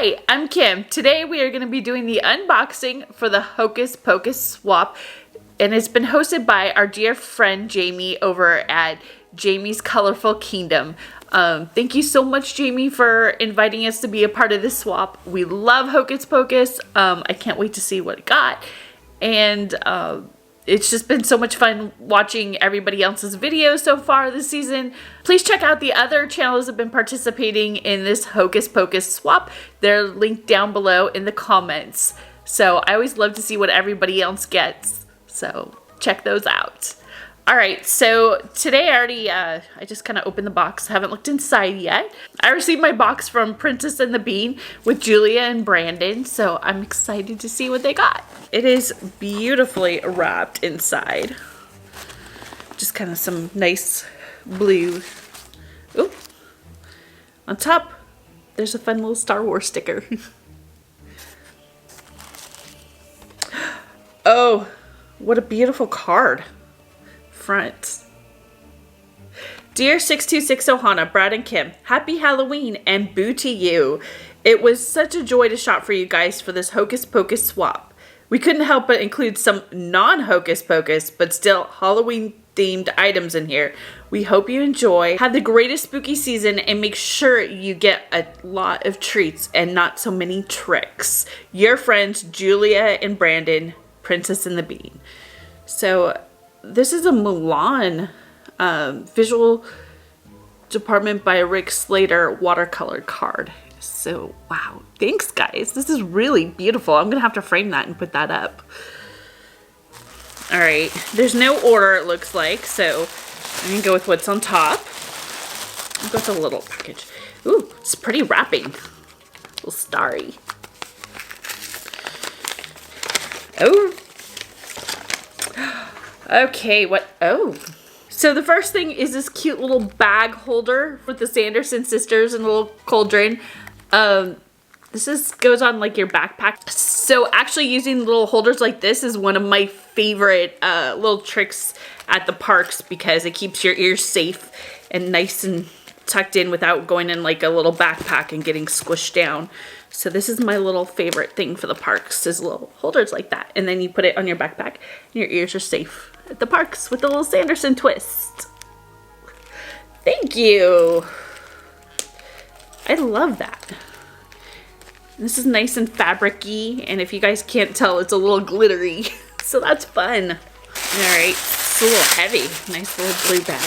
Hi, I'm Kim. Today we are going to be doing the unboxing for the Hocus Pocus swap, and it's been hosted by our dear friend Jamie over at Jamie's Colorful Kingdom. Thank you so much, Jamie, for inviting us to be a part of this swap. We love Hocus Pocus. I can't wait to see what it got, and it's just been so much fun watching everybody else's videos so far this season. Please check out the other channels that have been participating in this Hocus Pocus swap. They're linked down below in the comments. So I always love to see what everybody else gets. So check those out. All right, so today I just kind of opened the box. I haven't looked inside yet. I received my box from Princess and the Bean with Julia and Brandon, so I'm excited to see what they got. It is beautifully wrapped inside. Just kind of some nice blue. Ooh. On top, there's a fun little Star Wars sticker. Oh, what a beautiful card. Front. Dear 626 Ohana, Brad and Kim, happy Halloween and boo to you. It was such a joy to shop for you guys for this Hocus Pocus swap. We couldn't help but include some non-Hocus Pocus, but still Halloween themed items in here. We hope you enjoy. Have the greatest spooky season and make sure you get a lot of treats and not so many tricks. Your friends, Julia and Brandon, Princess and the Bean. So this is a Mulan visual department by Rick Slater watercolor card. So, wow. Thanks, guys. This is really beautiful. I'm going to have to frame that and put that up. All right. There's no order, it looks like. So, I'm going to go with what's on top. I'll go with the little package. Ooh, it's pretty wrapping. A little starry. Oh. Okay, what? Oh. So the first thing is this cute little bag holder with the Sanderson sisters and a little cauldron. This goes on like your backpack. So actually using little holders like this is one of my favorite little tricks at the parks because it keeps your ears safe and nice and tucked in without going in like a little backpack and getting squished down. So this is my little favorite thing for the parks is little holders like that. And then you put it on your backpack and your ears are safe at the parks with the little Sanderson twist. Thank you. I love that. This is nice and fabric-y, and if you guys can't tell, it's a little glittery. So that's fun. All right, it's a little heavy. Nice little blue bag.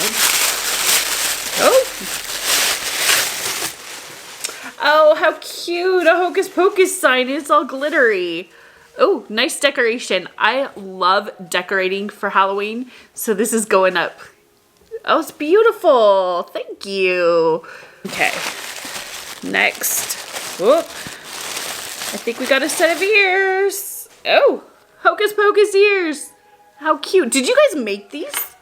Oh, how cute. A Hocus Pocus sign. It's all glittery. Oh, nice decoration. I love decorating for Halloween, so this is going up. Oh, it's beautiful. Thank you. Okay, next. Whoop. I think we got a set of ears. Oh, Hocus Pocus ears. How cute. Did you guys make these?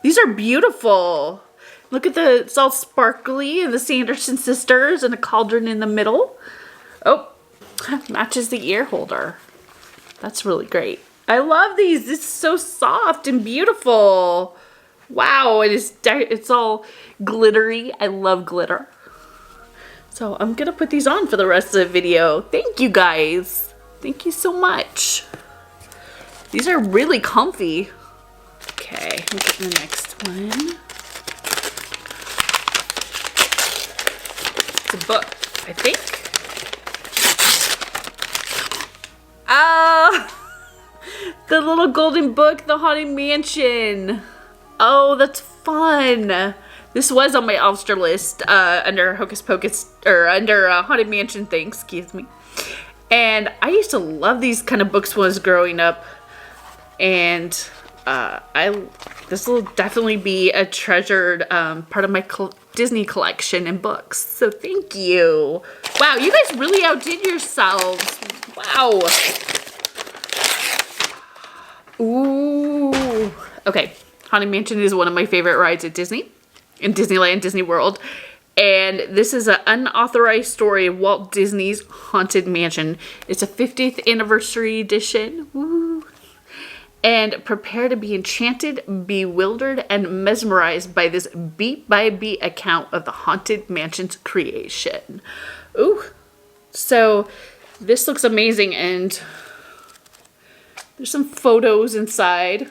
These are beautiful. Look at it's all sparkly and the Sanderson sisters and a cauldron in the middle. Oh, matches the ear holder. That's really great. I love these. This is so soft and beautiful. Wow, it's all glittery. I love glitter. So I'm going to put these on for the rest of the video. Thank you, guys. Thank you so much. These are really comfy. Okay, look at the next one. It's a book, I think. The little golden book, The Haunted Mansion. Oh, that's fun. This was on my Elfster list under Hocus Pocus, or under Haunted Mansion thing, excuse me. And I used to love these kind of books when I was growing up. And this will definitely be a treasured part of my Disney collection and books. So thank you. Wow, you guys really outdid yourselves. Wow. Ooh. Okay, Haunted Mansion is one of my favorite rides at Disney, in Disneyland, Disney World. And this is an unauthorized story of Walt Disney's Haunted Mansion. It's a 50th anniversary edition. Woo. And prepare to be enchanted, bewildered, and mesmerized by this beat-by-beat account of the Haunted Mansion's creation. Ooh, So this looks amazing, and there's some photos inside.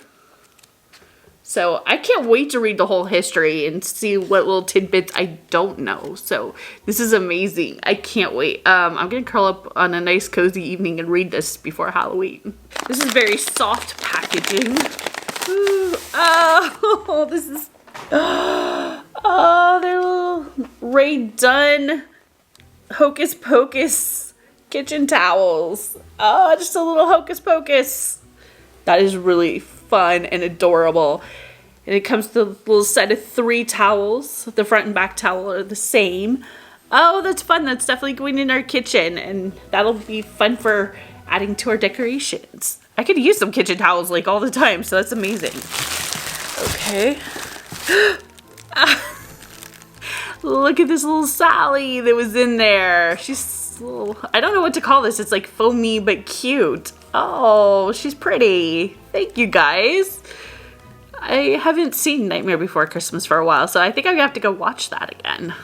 So I can't wait to read the whole history and see what little tidbits I don't know. So this is amazing. I can't wait. I'm gonna curl up on a nice cozy evening and read this before Halloween. This is very soft packaging. Ooh, oh, this is, oh, they're little Ray Dunn Hocus Pocus kitchen towels. Oh, just a little Hocus Pocus. That is really fun and adorable. And it comes with a little set of 3 towels. The front and back towel are the same. Oh, that's fun. That's definitely going in our kitchen, and that'll be fun for adding to our decorations. I could use some kitchen towels like all the time, so that's amazing. Okay. Look at this little Sally that was in there. She's little, I don't know what to call this. It's like foamy but cute. Oh, she's pretty. Thank you, guys. I haven't seen Nightmare Before Christmas for a while, so I think I have to go watch that again.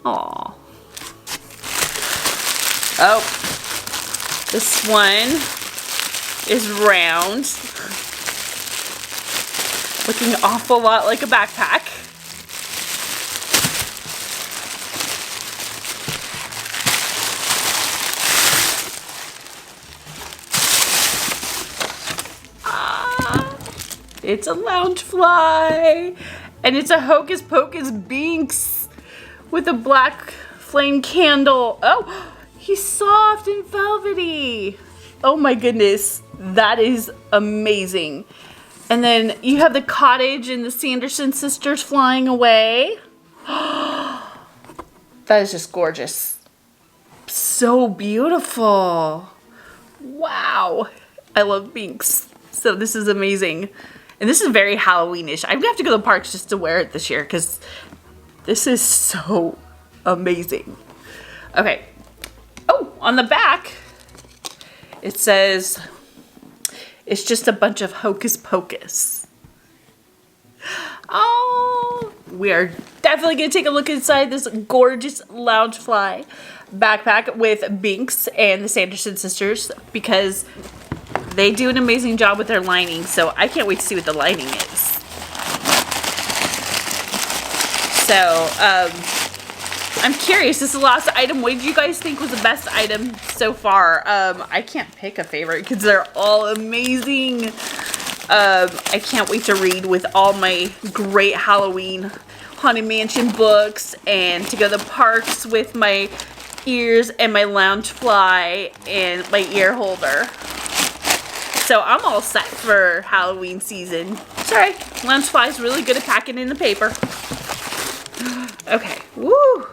Aw. Oh, this one is round. Looking an awful lot like a backpack. It's a lounge fly, and it's a Hocus Pocus Binks with a black flame candle. Oh, he's soft and velvety. Oh my goodness, that is amazing. And then you have the cottage and the Sanderson sisters flying away. That is just gorgeous. So beautiful. Wow, I love Binks. So this is amazing. And this is very Halloweenish. I'm gonna have to go to the parks just to wear it this year because this is so amazing. Okay. Oh, on the back, it says, it's just a bunch of Hocus Pocus. Oh, we are definitely gonna take a look inside this gorgeous Loungefly backpack with Binks and the Sanderson sisters because they do an amazing job with their lining, so I can't wait to see what the lining is. So, I'm curious, this is the last item. What did you guys think was the best item so far? I can't pick a favorite because they're all amazing. I can't wait to read with all my great Halloween Haunted Mansion books and to go to the parks with my ears and my Loungefly and my ear holder. So I'm all set for Halloween season. Sorry, Loungefly is really good at packing in the paper. Okay, woo.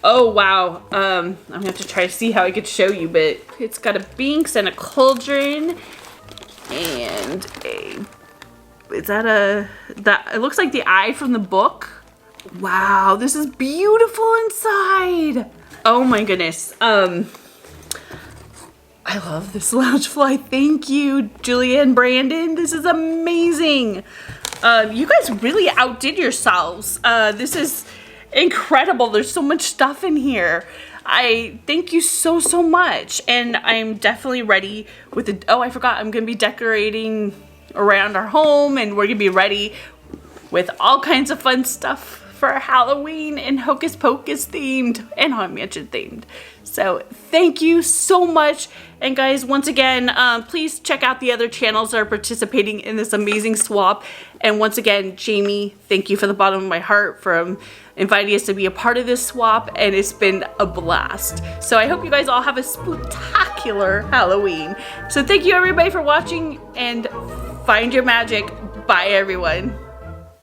Oh wow, I'm gonna have to try to see how I could show you, but it's got a Binks and a cauldron and a, is that it looks like the eye from the book. Wow, this is beautiful inside. Oh my goodness. I love this Loungefly. Thank you, Julia and Brandon. This is amazing. You guys really outdid yourselves. This is incredible. There's so much stuff in here. I thank you so, so much. And I'm definitely ready with the, oh, I forgot. I'm going to be decorating around our home and we're going to be ready with all kinds of fun stuff for Halloween and Hocus Pocus themed and Haunted Mansion themed. So thank you so much. And guys, once again, please check out the other channels that are participating in this amazing swap. And once again, Jamie, thank you from the bottom of my heart for inviting us to be a part of this swap. And it's been a blast. So I hope you guys all have a spectacular Halloween. So thank you everybody for watching and find your magic. Bye everyone.